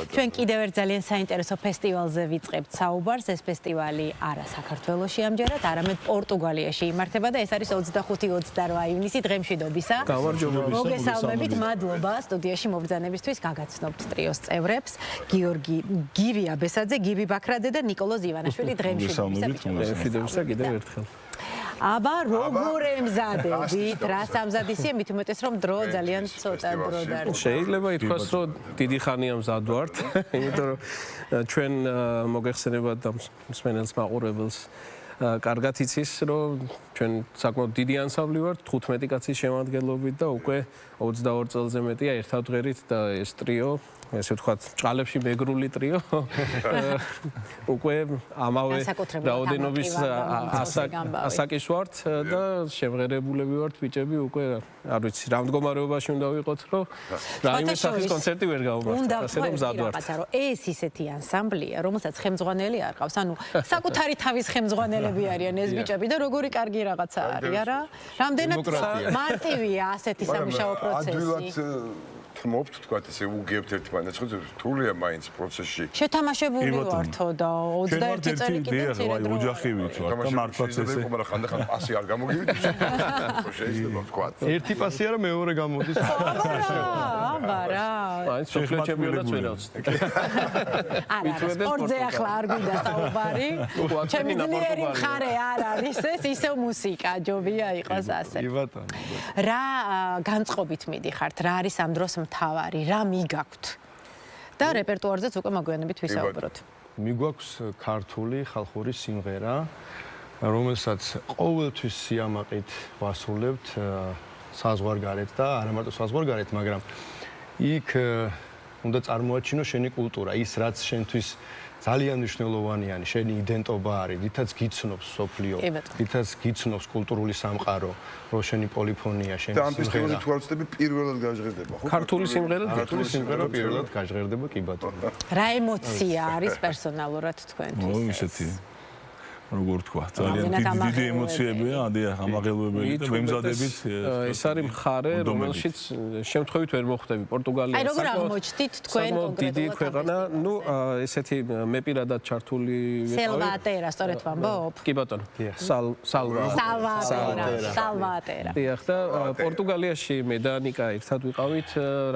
ჩვენ კიდევ ერთ ძალიან საინტერესო ფესტივალზე ვიწყებთ საუბარს. ეს ფესტივალი არა საქართველოში ამჯერად, არამედ პორტუგალიაში იმართება და ეს არის 25-28 ივნისი დღემშვიდობისა. მოგესალმებით, მადლობა სტუდიაში მობრძანებისთვის. გაგაცნობთ ტრიოს წევრებს გიორგი გივი აბესაძე, გივი ბაქრაძე და ნიკოლოზ ივანაშვილი დღემშვიდობისა კიდევ ერთხელ. აბა როგორ ემზადებით? რას ამზადისია? მით უმეტეს რომ დრო ძალიან ცოტა დრო დარჩა. შეიძლება ითქვას რომ დიდი ხანია მზად ვართ, იმიტომ რომ ჩვენ მოგეხსენებათ და მსმენელს მაყურებელს კარგად იცის რომ ჩვენ საკმაოდ დიდი ანსამბლი ვართ 15 კაცის შემადგენლობით და უკვე 22 წელზე მეტია ერთად ვღერით და ეს ტრიო ესე ვთქვათ, ჭყალებში მეგრული ტრიო. უკვე ამავე რაოდენობის ასაკის ვართ და შემღერებულები ვართ ბიჭები უკვე არ ვიცი, რა მდგომარეობაში უნდა ვიყოთ, რომ რაიმე სახის კონცერტი ვერ გავუმართოთ, ასე რომ მზად ვართ. ეს ისეთი ანსამბლია, რომელსაც ხელმძღვანელი არ ყავს, ანუ საკუთარი თავის ხელმძღვანელები არიან ეს ბიჭები და როგორი კარგი რაღაცა არის, არა? რამდენად მარტივია ასეთი სამუშაო პროცესი? თმობთ, თქვა ესე უგებთ ერთმანეთს, ხო რთულია მაინც პროცესში. შეთამაშებული ვართო და 21 წელი კიდე მცირე დრო. ოჯახი ვით ვარ და მართლაც ესე. მაგრამ ხანდახან პასი არ გამოგივით. შეიძლება ვთქვა. ერთი პასი არა მეორე გამოდის. აბა რა. მაინც სოფლიო ჩემპიონატს ვერ ავწევ. არა, სპორტზე ახლა არ გვინდა საუბარი. ჩემი ძლიერი მხარე არ არის ეს, ისევ მუსიკა, ჯობია იყოს ასე. კი ბატონო. რა განწყობით მიდიხართ, რა არის ამ დროს მთავარი, რა მიგაქვთ? და რეპერტუარზეც უკვე მოგვიანებით ვისაუბროთ. მიგვაქვს ქართული ხალხური სიმღერა, რომელსაც ყოველთვის სიამაყით ვასრულებთ საზღვარგარეთ და არა მარტო საზღვარგარეთ, მაგრამ იქ უნდა წარმოაჩინო შენი კულტურა, ის რაც შენთვის ძალიან მნიშვნელოვანია, შენი იდენტობა არის, რითაც გიცნობს სოფლიო, რითაც გიცნობს კულტურული სამყარო, რო შენი პოლიფონია, შენი სიმღერა. და ამ ფესტივალზე თუ არ ვწდები, პირველად გაჟღერდება, ხო? ქართული სიმღერა პირველად გაჟღერდება, კი ბატონო. რა ემოცია არის პერსონალურად თქვენთვის? ისეთი როგორ თქვა, ძალიან დიდი ემოციებია, ამაღელვებელი და მემზადებით. ეს არის მხარე, რომელშიც შემთხვევით ვერ მოხვდები პორტუგალიაში. აი როგორ აღმოჩნდით თქვენ კონკრეტულად? დიდი ქვეყანა, ну, ესეთი მე პირადად ჩართული ვიყავი. სელვატერა, სწორედ ვამბობ? კი ბატონო. სალვატერა. დიახ და პორტუგალიაში მე და ნიკა ერთად ვიყავით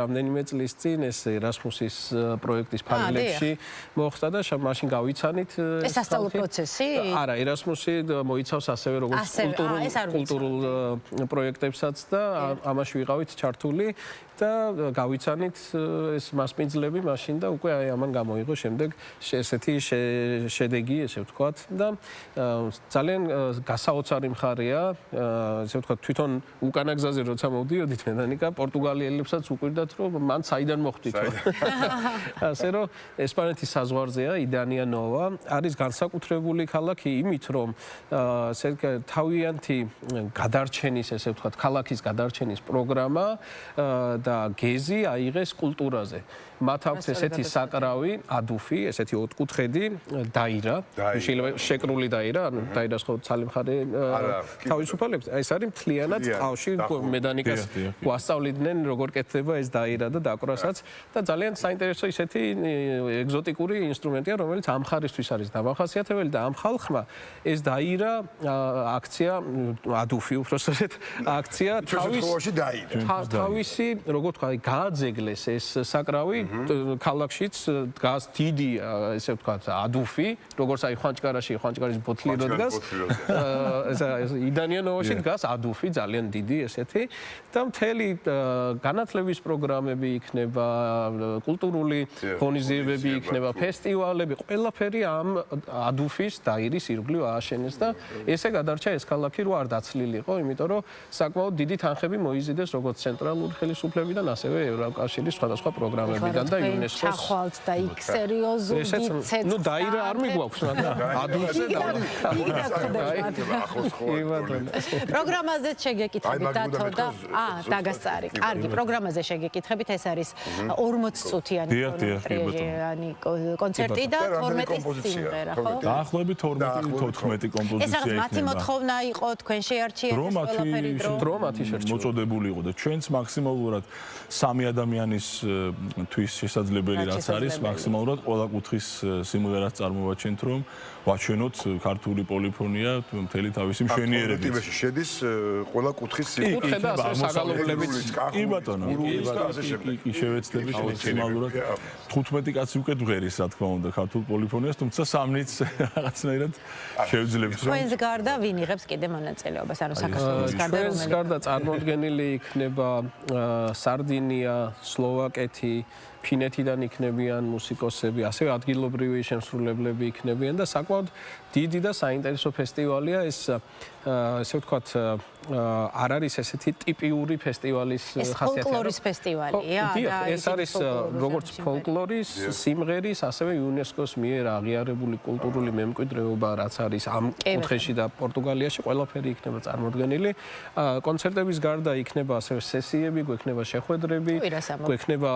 რამდენიმე წლის წინ ეს ერასმუსის პროექტის ფარგლებში მოხდა და მაშინ გავიცანით ეს სასწავლო პროცესი? არა, ერასმუსი მოიცავს ასევე როგორც კულტურულ პროექტებსაც და ამაში ვიყავით ჩართული და გავიცანით ეს მასპინძლები მაშინ და უკვე აი ამან გამოიღო შემდეგ ესეთი შედეგი, ესე ვთქვათ და ძალიან გასაოცარი მხარეა, ესე ვთქვათ, თვითონ უკანა გზაზე როცა მოვდიოდით მე და ნიკა პორტუგალიელებსაც უყვირდათ, რომ მან საიდან მოხვდით. ასე რომ ესპანეთის საზღვარზეა, იდანია ნოვა, არის განსაკუთრებული ქალაქი იმით, რომ თავიანთი გადარჩენის, ესე ვთქვათ, ქალაქის გადარჩენის პროგრამა და გეზი აიღეს კულტურაზე. მათ აქვს ესეთი საკრავი, ადუფი, ესეთი ოთხკუთხედი დაირა, შეიძლება შეკრული დაირა, ანუ დაირას ხო ცალიმხარე თავისუფალებს. ეს არის მთლიანად ყავში, მე და ნიკას გვასწავლიდნენ როგორ კეთდება ეს დაირა და დაკვრასაც და ძალიან საინტერესო ისეთი ეგზოტიკური ინსტრუმენტია, რომელიც ამ ხარისთვის არის დამახასიათებელი და ამ ხალხმა ეს დაირა აქცია, ადგუფი უბრალოდ აქცია თავისი, როგორ თქვა, გააძეგლეს ეს საკრავი ქალაქშიც დგას დიდი, ესე ვთქვათ, ადუფი, როგორც აი ხვანჭკარის ბოთლი რო დგას. იდანიანოვაში დგას ადუფი, ძალიან დიდი ესეთი და მთელი განათლების პროგრამები იქნება, კულტურული ღონისძიებები იქნება, ფესტივალები, ყველაფერი ამ ადუფის დაირის ირგვლივ ააშენეს და ესე გადარჩა ეს ქალაქი რო არ დაცლილიყო, იმიტომ რომ საკმაოდ დიდი თანხები მოიზიდეს როგორც ცენტრალური ხელისუფლებიდან, ასევე ევროკავშირის სხვადასხვა პროგრამებიდან და იუნესკოს. ჩახვალთ და იქ სერიოზული ცეცხლი. ნუ დაირა არ მიგვაქვს, მაგრამ ადუფზე პროგრამაზეც შეგეკითხებით დათო და დაგასწარი. კარგი, პროგრამაზე შეგეკითხებით, ეს არის 40 წუთიანი კონცერტი და 12 სიმღერა, ხო? დაახლოებით 12 14 კომპოზიცია ეს რაღაც მათი მოთხოვნა იყო, თქვენ შეარჩიეთ ეს ყველაფერი დრო მათი შერჩევა მოწოდებული იყო და ჩვენც მაქსიმალურად 3 ადამიანის თვის შესაძლებელი რაც არის, მაქსიმალურად ყველა კუთხის სიმღერას წარმოვაჩენთ, რომ ვაჩვენოთ ქართული პოლიფონია მთელი თავისი მშვენიერებით. კოლექტივში შედის ყველა კუთხის კუთხე და ასე საგალობლებით. კი ბატონო, კი შევეცდები მაქსიმალურად 15 კაცი უკვე დღერის, რა თქმა უნდა, ქართულ პოლიფონიას, თუმცა 3-იც რაღაცნაირად შევძლებთ, რომ თქვენს გარდა ვინ იღებს კიდე მონაწილეობას, ანუ საქართველოს გარდა ჩვენს გარდა წარმოდგენილი იქნება სარდინია, სლოვაკეთი, ფინეთიდან იქნებიან მუსიკოსები, ასევე ადგილობრივი შემსრულებლები იქნებიან და საკმაოდ დიდი და საინტერესო ფესტივალია ეს ესე ვთქვათ არ არის ესეთი ტიპიური ფესტივალის ხასიათი. ეს ფოლკლორის ფესტივალია და ეს არის როგორც ფოლკლორის, სიმღერის, ასევე იუნესკოს მიერ აღიარებული კულტურული მემკვიდრეობა, რაც არის ამ კუთხეში და პორტუგალიაში ყველაფერი იქნება წარმოდგენილი. კონცერტების გარდა იქნება ასევე სესიები, გვექნება შეხვედრები, გვექნება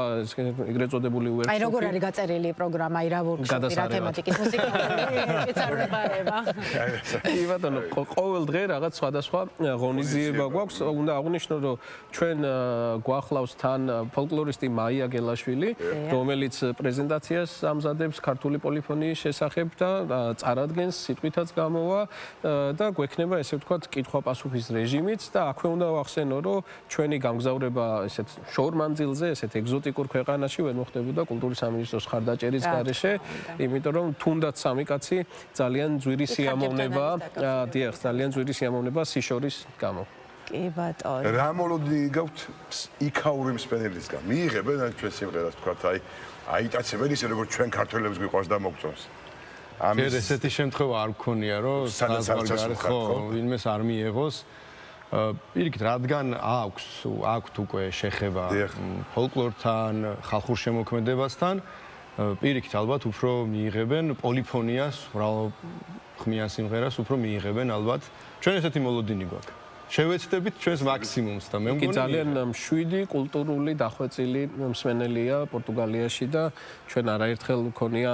ეგრეთ წოდებული workshop. აი როგორ არის გაწერილი პროგრამა, აი რა workshop-ი, რა თემატიკის მუსიკალური წარმოება. კი ბატონო, ყოველ დღე რაღაც სხვადასხვა ღონისძიება გვაქვს. უნდა აღვნიშნო, რომ ჩვენ გვახლავს თან ფოლკლორისტი მაია გელაშვილი, რომელიც პრეზენტაციას ამზადებს ქართული პოლიფონიის შესახებ და წარადგენს, სიტყვითაც გამოვა და გვექნება ესე ვთქვათ კითხვა-პასუხის რეჟიმიც და აქვე უნდა ვახსენო, რომ ჩვენი გამგზავრება ესეთ შორ მანძილზე, ესეთ ეგზოტიკურ ქვეყანაში ვერ მოხდებოდა კულტურის სამინისტროს ხარდაჭერის გარეშე, იმიტომ რომ თუნდაც სამი კაცი ძალიან ძვირი სიამოვნება, დიახ, ძალიან ძვირი სიამოვნება სიშორის გამო. კი ბატონო. რა მოლოდინი გაქვთ იქაური მსმენელისგან? მიიღებენ ჩვენ სიმღერას თქვათ, აიტაცებენ ისე როგორც ჩვენ ქართველებს გვიყვარს და მოგწონს. ამის ესეთი შემთხვევა არ გქონია, რომ საზღვარგარეთ ხო, ვინმეს არ მიიღოს. პირიქით, რადგან აქვთ უკვე შეხება ფოლკლორთან, ხალხურ შემოქმედებასთან, პირიქით ალბათ უფრო მიიღებენ პოლიფონიას, მრავალხმიან სიმღერას უფრო მიიღებენ ალბათ. ჩვენ ესეთი მოლოდინი გვაქვს. შევეცდებით ჩვენს მაქსიმუმს და მე მგონი ძალიან მშვიდი კულტურული დახვეწილი მსმენელია პორტუგალიაში და ჩვენ არაერთხელ გქონია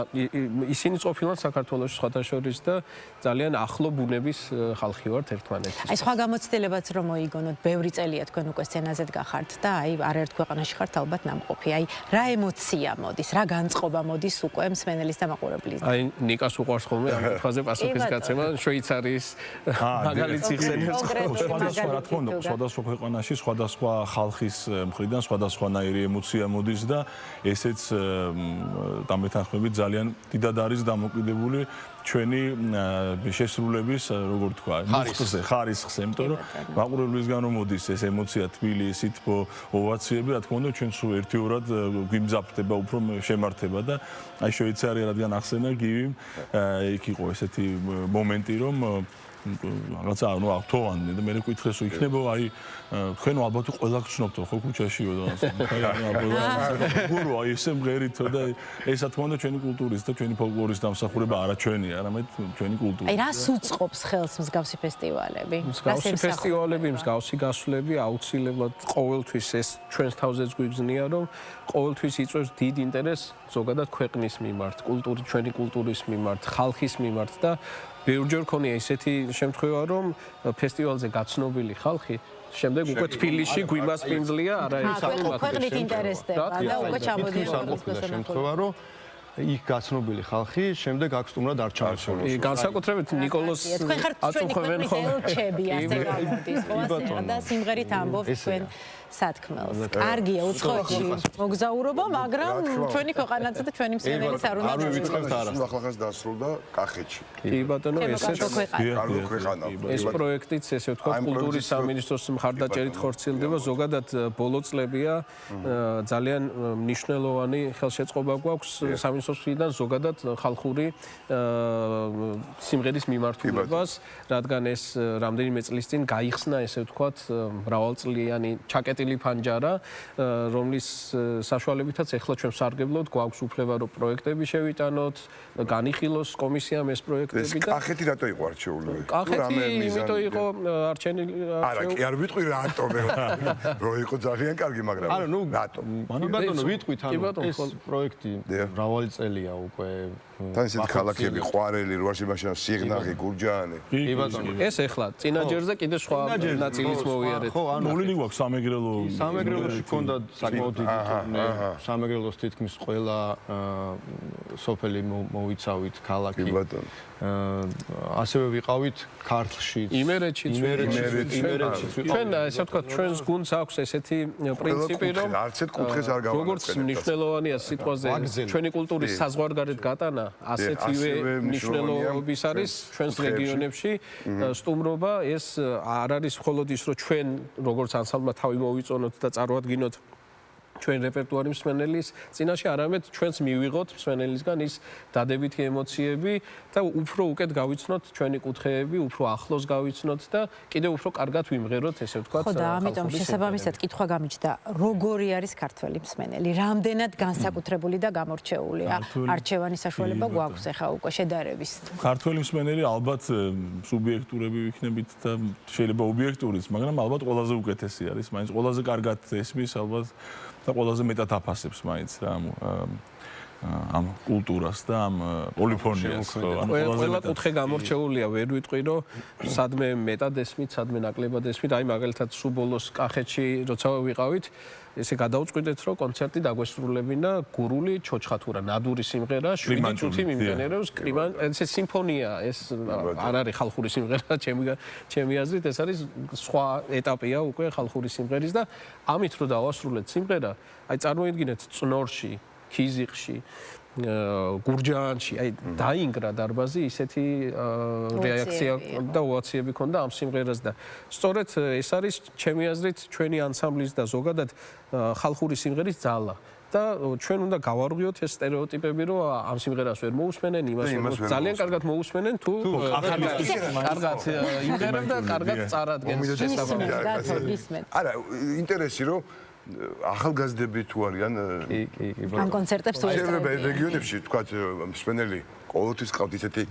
ისინი ყოფილან საქართველოში სხვათა შორის და ძალიან ახლო ბუნების ხალხი ვართ ერთმანეთის. აი სხვა გამოცდილებაც რომ მოიგონოთ, ბევრი წელია თქვენ უკვე სცენაზე დგახართ და აი არაერთ ქვეყანაში ხართ ალბათ ნამყოფი. აი რა ემოცია მოდის, რა განწყობა მოდის უკვე მსმენელის და მაყურებლის. აი ნიკას უყვარს ხოლმე ამ კითხვაზე პასუხის გაცემა, შვეიცარიის მაგალითს იხსენებს. რა თქმა უნდა, სხვადასხვა ქვეყანაში სხვადასხვა ხალხის მხრიდან სხვადასხვანაირი ემოცია მოდის და ესეც დამეთანხმებით ძალიან დიდად არის დამოკიდებული ჩვენი შესრულების, როგორ თქვა, ხარისხზე, იმიტომ რომ მაყურებლისგან რომ მოდის ეს ემოცია, თბილი, სითბო, ოვაციები, რა თქმა უნდა, ჩვენ სულ ერთიურად გვიმძაფრდება, უფრო შემართება და აი შვეიცარია რადგან ახსენა გივი, იქ იყო ესეთი მომენტი, რომ რაღაცა ანუ ავთოვანი და მე მეკითხეს რომ იქნება აი თქვენ ალბათ ყველა გწნობთო ხო ქუჩაშიო და აი ესე მღერითო და ეს რა თქმა უნდა ჩვენი კულტურის და ჩვენი ფოლკლორის დამსახურება არა ჩვენია, არამედ ჩვენი კულტურა. აი რას უწყობს ხელს მსგავსი ფესტივალები? მსგავსი ფესტივალები, მსგავსი გასვლები აუცილებლად ყოველთვის ეს ჩვენს თავზეც გვიგზნია, რომ ყოველთვის იწვევს დიდ ინტერესს ზოგადად ქვეყნის მიმართ, ჩვენი კულტურის მიმართ, ხალხის მიმართ და ბევრჯერ ქონია ისეთი შემთხვევა, რომ ფესტივალზე გაცნობილი ხალხი შემდეგ უკვე თბილისში გვიმასპინძლია არაერთი ქვეყნით ინტერესდება და უკვე ჩამოდიოდა შემთხვევა, რომ იქ გაცნობილი ხალხი შემდეგ აქ სტუმრად არ ჩაარჩეულოს. განსაკუთრებით ნიკოლოს აწუხებენ ხოლმე. ჩები ასე გამოდის, ხო და სიმღერით ამბობს თქვენ სათქმელს. კარგია უცხოეთში მოგზაურობა, მაგრამ ჩვენი ქვეყანაზე და ჩვენი მსმენელიც არ უნდა ვიწყებთ არა. ახლა დასრულდა კახეთში. კი ბატონო, ესეც ეს პროექტიც ესე ვთქვათ კულტურის სამინისტროს მხარდაჭერით ხორციელდება, ზოგადად ბოლო წლებია ძალიან მნიშვნელოვანი ხელშეწყობა გვაქვს სამინისტროს მხრიდან ზოგადად ხალხური სიმღერის მიმართულებას, რადგან ეს რამდენიმე წლის წინ გაიხსნა ესე ვთქვათ მრავალწლიანი ჩაკეტი ფანჯარა, რომლის საშუალებითაც ახლა ჩვენ სარგებლობთ, გვაქვს უფლება რომ პროექტები შევიტანოთ, განიხილოს კომისიამ ეს პროექტები და კახეთი რატო იყო არჩეული? კახეთი იმიტომ იყო არჩენილი. არა, კი არ ვიტყვი რატო მე რო იყო ძალიან კარგი, მაგრამ რატო? ბატონო, ვიტყვით, ანუ ეს პროექტი მრავალი წელია უკვე თან ისეთი ქალაქები, ყვარელი, რუაში მაშინ სიღნაღი, გურჯაანი. კი ბატონო. ეს ახლა წინაჯერზე კიდე სხვა ნაწილის მოვიარეთ. ხო, ანუ მოვლილი გვაქვს სამეგრელო. სამეგრელოში ქონდა საკმაოდ დიდი ტურნე. სამეგრელოს თითქმის ყველა სოფელი მოვიცავით ქალაქი. კი ბატონო. ასევე ვიყავით ქართლში. იმერეთშიც ჩვენ ესე ვთქვათ ჩვენს გუნდს აქვს ესეთი პრინციპი რომ არც ერთ კუთხეს არ გავაკეთებთ. როგორც მნიშვნელოვანია სიტყვაზე ჩვენი კულტურის საზღვარგარეთ გატანა, ასეთივე მნიშვნელობის არის ჩვენს რეგიონებში სტუმრობა. ეს არ არის მხოლოდ ის რომ ჩვენ როგორც ანსამბლმა თავი მოვიწონოთ და წარმოადგინოთ ჩვენ რეპერტუარი მსმენელის წინაშე, არამედ ჩვენს მივიღოთ მსმენელისგან ის დადებითი ემოციები და უფრო უკეთ გავიცნოთ ჩვენი კუთხეები, უფრო ახლოს გავიცნოთ და კიდევ უფრო კარგად ვიმღეროთ, ესე ვთქვათ. ხო და ამიტომ შესაბამისად კითხვა გამიჩნდა, როგორი არის ქართველი მსმენელი, რამდენად განსაკუთრებული და გამორჩეულია. არჩევანის საშუალება გვაქვს ახლა უკვე შედარების. ქართველი მსმენელი ალბათ სუბიექტურები ვიქნებით და შეიძლება ობიექტურიც, მაგრამ ალბათ ყველაზე უკეთესი არის, მაინც ყველაზე კარგად ესმის ალბათ და ყველაზე მეტად აფასებს მაინც რა ამ კულტურას და ამ პოლიფონიას. ყველა კუთხე გამორჩეულია, ვერ ვიტყვი რომ სადმე მეტად ესმით, სადმე ნაკლებად ესმით. აი მაგალითად სულ ბოლოს კახეთში როცა ვიყავით, ესე გადავწყვიტეთ რომ კონცერტი დაგვესრულებინა გურული ჩოჩხათურა, ნადური სიმღერა, 7 წუთი მიმდინარეობს, ესე სიმფონია, ეს არ არის ხალხური სიმღერა, ჩემი აზრით ეს არის სხვა ეტაპია უკვე ხალხური სიმღერის და ამით რომ დავასრულეთ სიმღერა, აი წარმოიდგინეთ წნორში, ქიზიყში, გურჯაანში, აი დაინგრა დარბაზი, ისეთი რეაქცია და ოვაციები ქონდა ამ სიმღერას და სწორედ ეს არის ჩემი აზრით ჩვენი ანსამბლის და ზოგადად ხალხური სიმღერის ძალა. და ჩვენ უნდა გავარღვიოთ ეს სტერეოტიპები, რომ ამ სიმღერას ვერ მოусმენენ, იმას ძალიან კარგად მოусმენენ, თუ კარგად იმღერებენ და კარგად წარადგენს შესაბამისად. არა, ინტერესი რომ ახალგაზრდები თუ არიან ამ კონცერტებს თუ შეიძლება რეგიონებში თქვათ მსმენელი ყოველთვის ყავთ ისეთი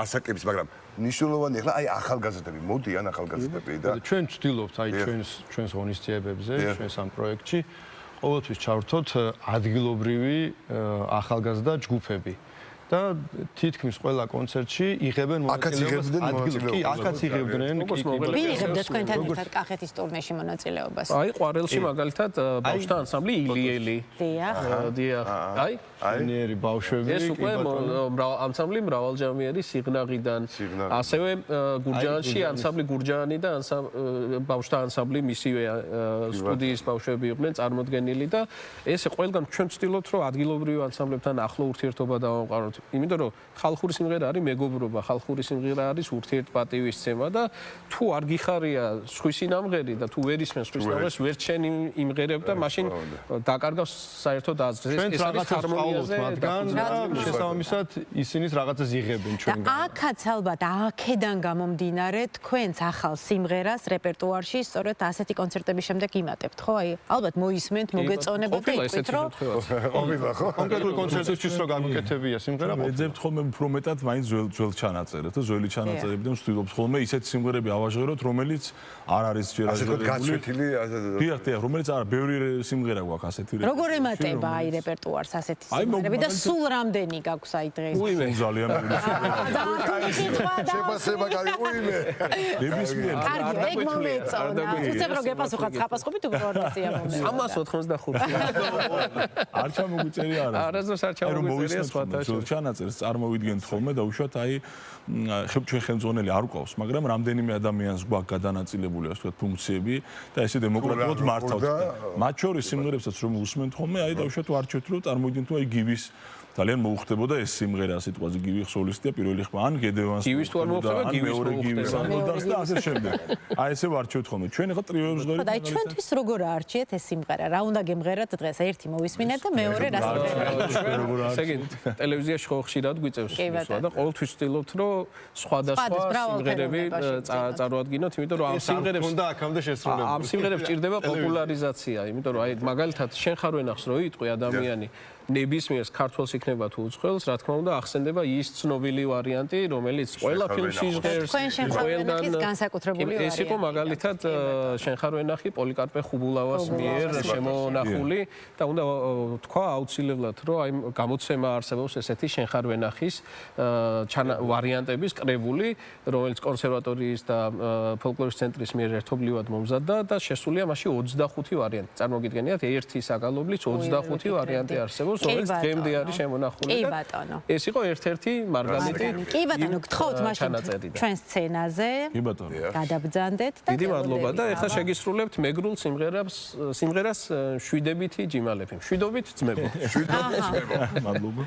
ასაკების, მაგრამ მნიშვნელოვანი ახლა აი ახალგაზრდები მოდიან ახალგაზრდები და ჩვენ ვცდილობთ აი ჩვენს ღონისძიებებზე, ჩვენს ამ პროექტში ყოველთვის ჩავრთოთ ადგილობრივი ახალგაზრდა ჯგუფები. და თითქმის ყველა კონცერტში იღებენ მონაწილეობას ადგილობრივ. კი, აქაც იღებდნენ. ვიღებდა თქვენთან ერთად კახეთის ტურნეში მონაწილეობას. აი, ყვარელში მაგალითად ბავშვთა ანსამბლი ილიელი. დიახ. აი, ნიერი ბავშვები. ეს უკვე ანსამბლი მრავალჯამიერი სიღნაღიდან. ასევე გურჯაანში ანსამბლი გურჯაანი და ბავშვთა ანსამბლი მისივე სტუდიის ბავშვები იყვნენ წარმოდგენილი და ესე ყველგან ჩვენ ვცდილობთ რომ ადგილობრივ ანსამბლებთან ახლო ურთიერთობა დავამყაროთ. იმიტომ რომ ხალხური სიმღერა არის მეგობრობა, ხალხური სიმღერა არის ურთიერთპატივისცემა და თუ არ გიხარია სხვისი ნამღერი და თუ ვერ ისმენ სხვის ნამღერს, ვერ ჩენი იმღერებ და მაშინ დაკარგავს საერთოდ აზრს. ეს არის ჰარმონიაზე და შესაბამისად ისინიც რაღაცას იღებენ ჩვენგან. აქაც ალბათ აქედან გამომდინარე თქვენს ახალ სიმღერას რეპერტუარში სწორედ ასეთი კონცერტების შემდეგ იმატებთ, ხო? აი, ალბათ მოისმენთ, მოგეწონებათ და იყვით, რომ ყოფილა ხო? კონკრეტულ კონცერტებში რო გამოკეთებია სიმღერა ეძებთ ხოლმე უფრო მეტად მაინც ძველ ჩანაწერებს და ძველი ჩანაწერებიდან ვცდილობთ ხოლმე ისეთი სიმღერები ავაჟღეროთ, რომელიც არ არის ჯერ გაცვეთილი დიახ, რომელიც არა, ბევრი სიმღერა გვაქვს ასეთი. როგორ ემატება აი რეპერტუარს ასეთი სიმღერები და სულ რამდენი გაქვს აი დღეს? ძალიან ბევრი შეფასება კარგი უიმე. ნებისმიერ კარგი, ეგ მომეწონა. უცებ რო გეპასუხოთ ხაპასყოფით უპროტესია მომეწონა. 350. არ ჩამოგვიწერი არა. არასდროს არ ჩამოგვიწერია სხვათა ჩანაწერს წარმოვიდგენთ ხოლმე და უშუალოდ აი ჩვენ ხელმძღვანელი არ გვყავს, მაგრამ რამდენიმე ადამიანს გვაქვს გადანაწილებული ასე ვთქვათ ფუნქციები და ესე დემოკრატიულად მართავთ. მათ შორის სიმღერებსაც რომ უსმენთ ხოლმე, აი და უშუალოდ არჩევთ რომ წარმოვიდგენთ აი გივის ძალიან მოუხდებოდა ეს სიმღერა სიტყვაზე გივი სოლისტია პირველი ხმა ან გედევანს გივის თუ არ მოუხდება გივის მოუხდება და ასე შემდეგ. აი ესე ვარჩევთ ხოლმე. ჩვენ ახლა ტრიოებს და აი ჩვენთვის როგორ არჩიეთ ეს სიმღერა? რა უნდა გემღერათ დღეს? ერთი მოვისმინეთ და მეორე რას ვიმღეროთ? ესე იგი ტელევიზიაში ხო ხშირად გვიწევს და ყოველთვის ვცდილობთ რომ სხვადასხვა სიმღერები წარვადგინოთ, იმიტომ რომ ამ სიმღერებს უნდა აქამდე შესრულებული. ამ სიმღერებს ჭირდება პოპულარიზაცია, იმიტომ რომ აი მაგალითად შენ ხარ ვენახს რო იტყვი ადამიანი ნებისმიერს ქართველს იქნება თუ უცხოელს, რა თქმა უნდა, ახსენდება ის ცნობილი ვარიანტი, რომელიც ყველა ფილმში ჟღერს. თქვენ შენხარვენახის განსაკუთრებული ვარიანტი. ეს იყო მაგალითად შენხარვენახი პოლიკარპე ხუბულავას მიერ შემონახული და უნდა თქვა აუცილებლად, რომ აი გამოცემა არსებობს ესეთი შენხარვენახის ვარიანტების კრებული, რომელიც კონსერვატორიის და ფოლკლორის ცენტრის მიერ ერთობლივად მომზადდა და შესულია მასში 25 ვარიანტი. წარმოგიდგენიათ, ერთი საგალობლიც 25 ვარიანტი არსებობს, რომელიც დღემდე არის შემონახული. კი ბატონო. ეს იყო ერთ-ერთი მარგალიტი. კი ბატონო, გთხოვთ მაშინ ჩვენ სცენაზე. კი ბატონო. გადაბრძანდეთ და დიდი მადლობა და ეხლა შეგისრულებთ მეგრულ სიმღერას შვიდებითი ჯიმალები. შვიდობით ძმებო. შვიდობით ძმებო. მადლობა.